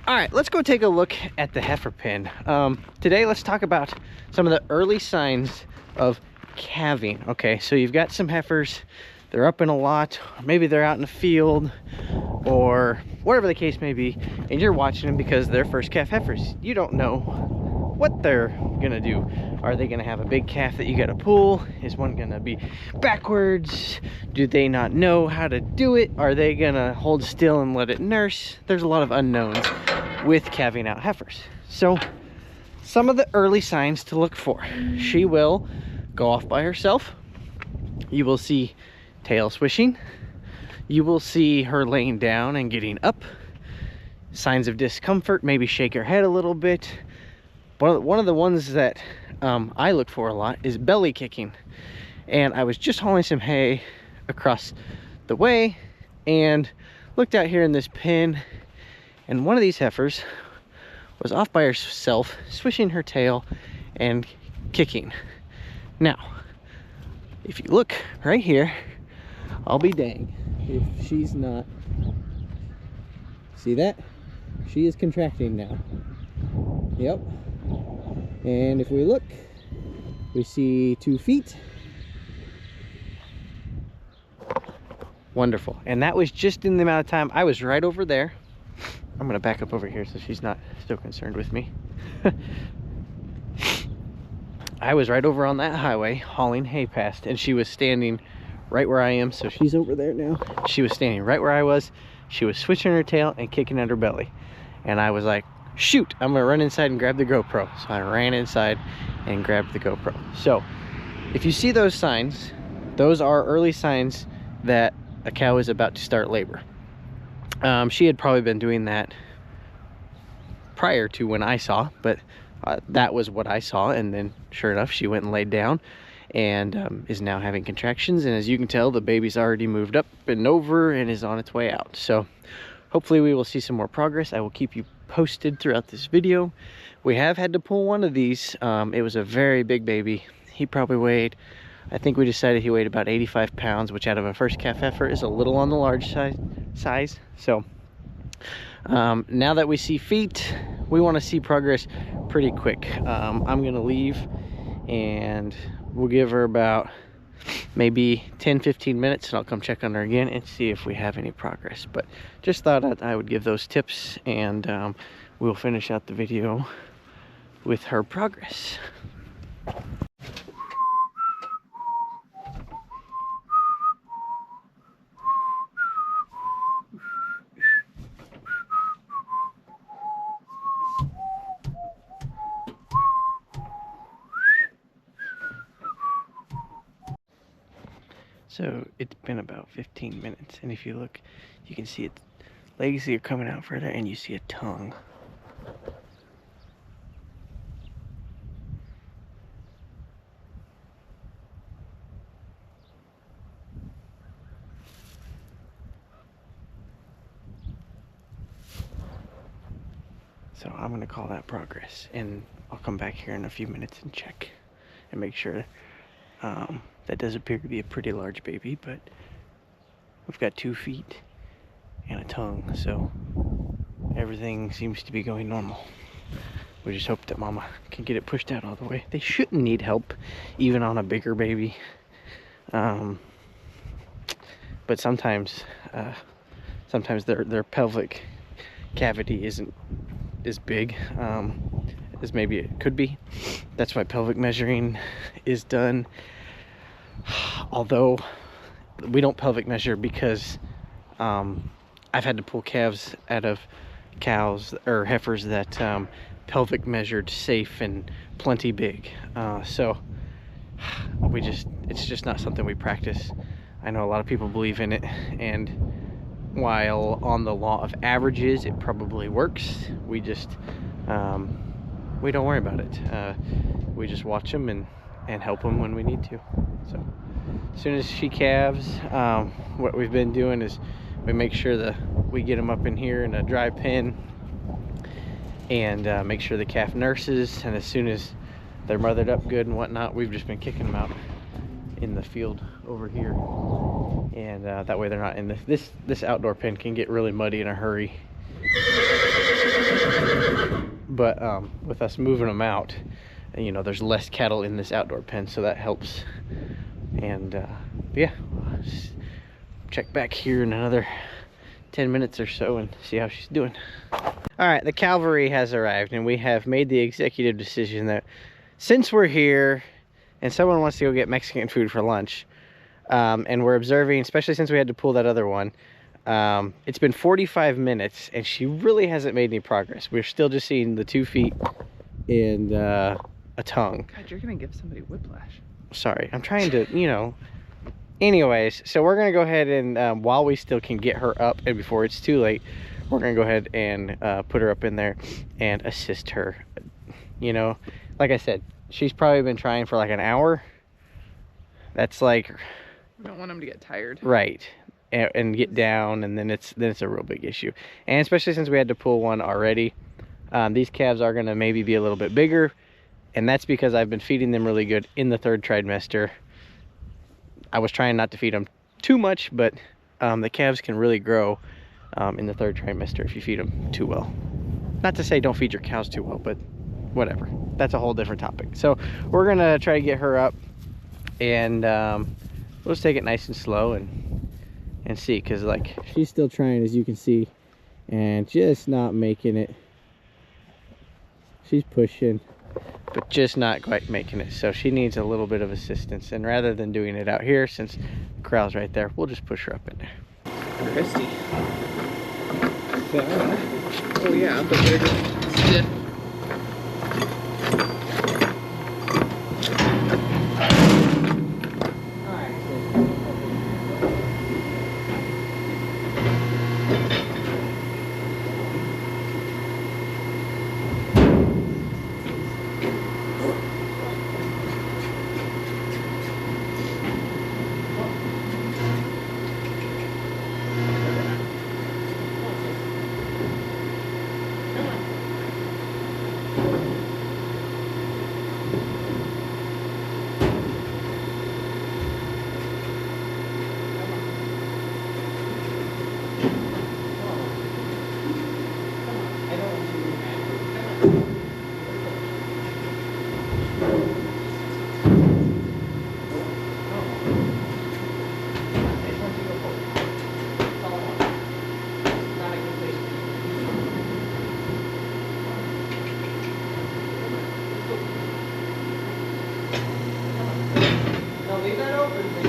All right, let's go take a look at the heifer pen. Today, let's talk about some of the early signs of calving. Okay, so you've got some heifers, they're up in a lot, or maybe they're out in the field, or whatever the case may be, and you're watching them because they're first calf heifers. You don't know what they're gonna do. Are they gonna have a big calf that you gotta pull? Is one gonna be backwards? Do they not know how to do it? Are they gonna hold still and let it nurse? There's a lot of unknowns with calving out heifers. So some of the early signs to look for: she will go off by herself. You will see tail swishing. You will see her laying down and getting up. Signs of discomfort, maybe shake her head a little bit. One of the ones that I look for a lot is belly kicking. And I was just hauling some hay across the way and looked out here in this pen, and one of these heifers was off by herself, swishing her tail and kicking. Now, if you look right here, I'll be dang if she's not. See that? She is contracting now. Yep. And if we look, we see 2 feet. Wonderful. And that was just in the amount of time I was right over there. I'm gonna back up over here so she's not so concerned with me. I was right over on that highway hauling hay past, and she was standing right where I am. So she's over there now. She was standing right where I was. She was switching her tail and kicking at her belly. And I was like, shoot, I'm gonna run inside and grab the GoPro. So I ran inside and grabbed the GoPro. So if you see those signs, those are early signs that a cow is about to start labor. She had probably been doing that prior to when I saw, but that was what I saw. And then sure enough, she went and laid down and is now having contractions. And as you can tell, the baby's already moved up and over and is on its way out. So hopefully we will see some more progress. I will keep you posted throughout this video. We have had to pull one of these. It was a very big baby. He probably weighed, I think we decided he weighed about 85 pounds, which out of a first calf heifer is a little on the large size. So now that we see feet, we want to see progress pretty quick. I'm gonna leave and we'll give her about maybe 10-15 minutes, and I'll come check on her again and see if we have any progress. But just thought I would give those tips, and we'll finish out the video with her progress. So it's been about 15 minutes, and if you look, you can see its legs are coming out further, and you see a tongue. So I'm gonna call that progress, and I'll come back here in a few minutes and check and make sure. That does appear to be a pretty large baby, but we've got 2 feet and a tongue, so everything seems to be going normal. We just hope that Mama can get it pushed out all the way. They shouldn't need help, even on a bigger baby. But sometimes their pelvic cavity isn't as big as maybe it could be. That's why pelvic measuring is done. Although we don't pelvic measure because I've had to pull calves out of cows or heifers that pelvic measured safe and plenty big. So it's just not something we practice. I know a lot of people believe in it, and while on the law of averages it probably works, we just we don't worry about it. We just watch them and help them when we need to. So as soon as she calves, what we've been doing is we make sure that we get them up in here in a dry pen and make sure the calf nurses, and as soon as they're mothered up good and whatnot, we've just been kicking them out in the field over here, and that way they're not in this outdoor pen can get really muddy in a hurry. but with us moving them out, you know, there's less cattle in this outdoor pen, so that helps. And yeah, just check back here in another 10 minutes or so and see how she's doing. All right, the cavalry has arrived, and we have made the executive decision that since we're here and someone wants to go get Mexican food for lunch, and we're observing, especially since we had to pull that other one, it's been 45 minutes and she really hasn't made any progress. We're still just seeing the 2 feet and a tongue. God, you're gonna give somebody whiplash. Sorry, I'm trying to, you know. Anyways, so we're gonna go ahead and while we still can get her up and before it's too late, we're gonna go ahead and put her up in there and assist her. You know, like I said, she's probably been trying for like an hour. That's like, we don't want them to get tired, right? And get down, and then it's a real big issue. And especially since we had to pull one already, these calves are gonna maybe be a little bit bigger, and that's because I've been feeding them really good in the 3rd trimester. I was trying not to feed them too much, but the calves can really grow in the 3rd trimester if you feed them too well. Not to say don't feed your cows too well, but whatever. That's a whole different topic. So we're gonna try to get her up, and we'll just take it nice and slow and see, because like she's still trying, as you can see, and just not making it. She's pushing, but just not quite making it. So she needs a little bit of assistance, and rather than doing it out here, since the corral's right there, we'll just push her up in there. Christy. Oh yeah, but they're just stiff.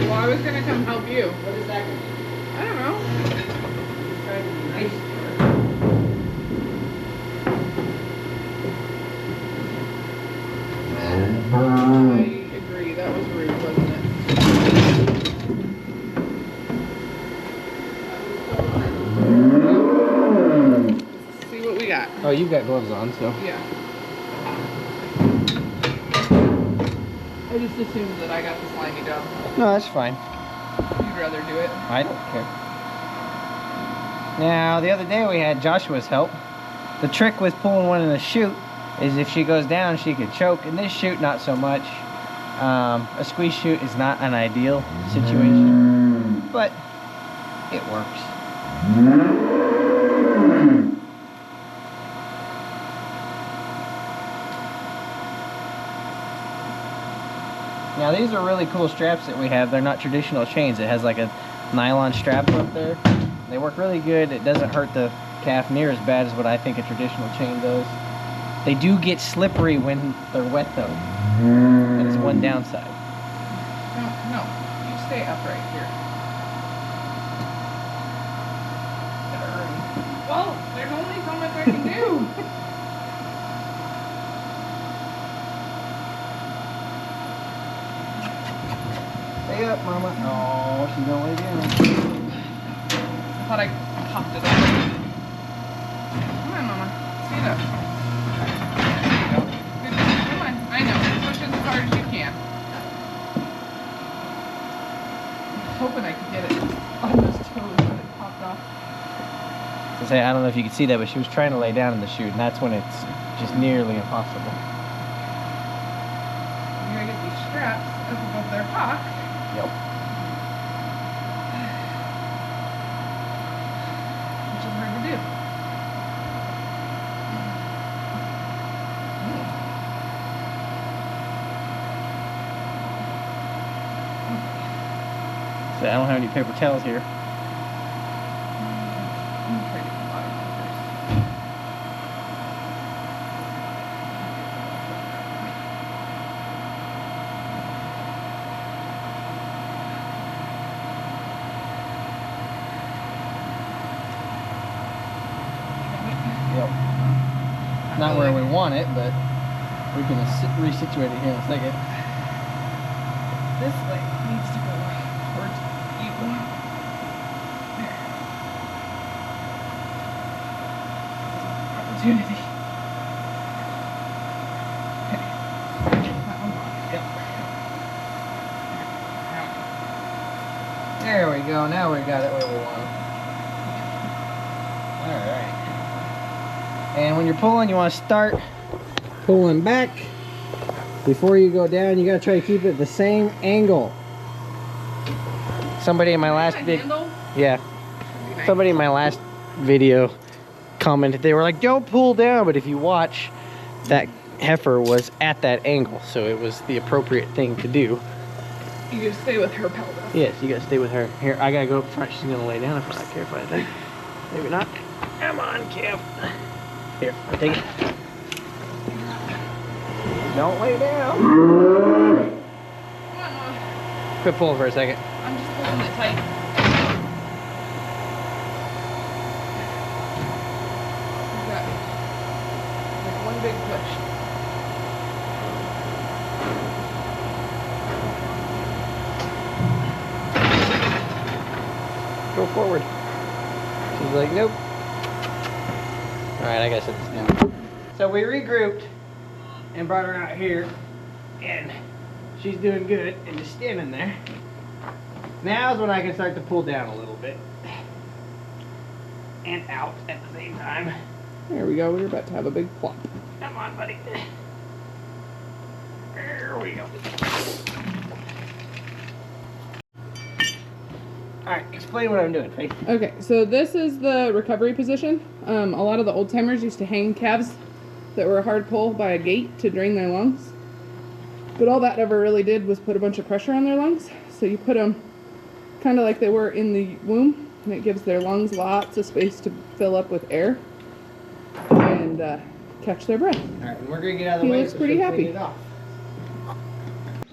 Well, I was gonna come help you. What is that gonna be? I don't know. He's trying to be nice to her. I agree. That was rude, wasn't it? Let's see what we got. Oh, you've got gloves on, so. Yeah. I just assumed that I got the slimy job. No, that's fine. You'd rather do it. I don't care. Now, the other day we had Joshua's help. The trick with pulling one in the chute is if she goes down, she could choke. In this chute, not so much. A squeeze chute is not an ideal situation, but it works. Now these are really cool straps that we have. They're not traditional chains. It has like a nylon strap up there. They work really good. It doesn't hurt the calf near as bad as what I think a traditional chain does. They do get slippery when they're wet though. That is one downside. No, you stay upright here. Well, there's only so much I can do. Stay up, Mama. Oh, she's gonna lay down. I thought I popped it off. Come on, Mama. Stand up. There you go. Good. Come on. I know. Push as hard as you can. I was hoping I could get it on those toes, but it popped off. So say, I don't know if you can see that, but she was trying to lay down in the chute, and that's when it's just nearly impossible. You gotta get these straps up above their hock. Yep. Which is hard to do. I don't have any paper towels here. I'm gonna try to get the bottom one Yep. Not where we want it, but we can resituate it here in a second. This way needs to go towards you. There. Opportunity. Okay. That one's on. Yep. There we go. Now we got it where we want it. Alright. And when you're pulling, you want to start pulling back. Before you go down, you gotta try to keep it the same angle. Somebody in my last video, somebody in my last video commented, they were like, "Don't pull down," but if you watch, that heifer was at that angle, so it was the appropriate thing to do. You gotta stay with her pelvis. Yes, you gotta stay with her. Here, I gotta go up front. She's gonna lay down if we're not careful, I think. Maybe not. Come on, Kim. Here, I'll take it. Don't lay down. Come on, Mom. Quit pulling for a second. I'm just holding it tight. We've got like one big push. Go forward. She's like, nope. Alright, I gotta set this down. So we regrouped and brought her out here, and she's doing good and just standing there. Now's when I can start to pull down a little bit and out at the same time. There we go. We're about to have a big plop. Come on, buddy. There we go. Alright, explain what I'm doing, Faith. Okay, so this is the recovery position. A lot of the old timers used to hang calves that were a hard pull by a gate to drain their lungs. But all that ever really did was put a bunch of pressure on their lungs. So you put them kind of like they were in the womb, and it gives their lungs lots of space to fill up with air and catch their breath. Alright, we're gonna get out of the way. He looks pretty happy.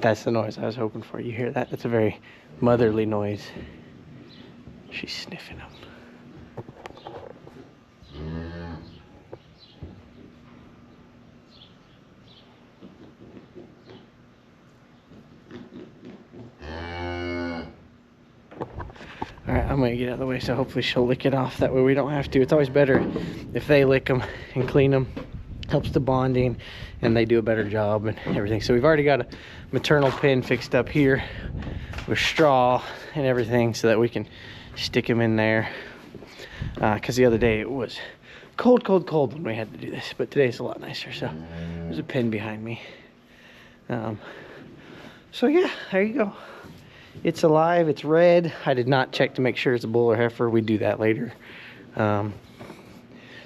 That's the noise I was hoping for. You hear that? That's a very motherly noise. She's sniffing them. Alright, I'm gonna get out of the way so hopefully she'll lick it off. That way we don't have to. It's always better if they lick them and clean them. Helps the bonding and they do a better job and everything. So we've already got a maternal pen fixed up here with straw and everything so that we can stick them in there. Because the other day it was cold when we had to do this. But today's a lot nicer. So there's a pen behind me. So yeah, there you go. It's alive, it's red. I did not check to make sure it's a bull or heifer. We do that later. So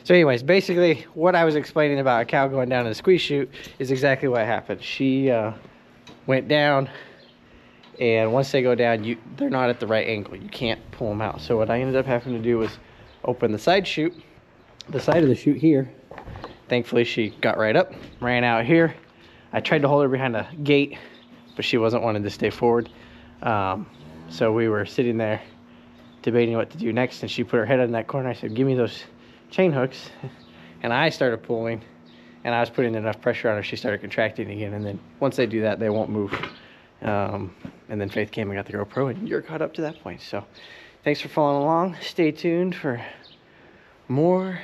anyways, basically what I was explaining about a cow going down in a squeeze chute is exactly what happened. She went down, and once they go down, they're not at the right angle. You can't pull them out. So what I ended up having to do was open the side chute, the side of the chute here. Thankfully she got right up, ran out here. I tried to hold her behind a gate, but she wasn't wanting to stay forward. So we were sitting there debating what to do next, and she put her head in that corner. I said, give me those chain hooks, and I started pulling, and I was putting enough pressure on her, she started contracting again, and then once they do that, they won't move. And then Faith came and got the GoPro, and you're caught up to that point. So thanks for following along. Stay tuned for more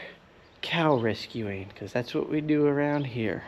cow rescuing, because that's what we do around here.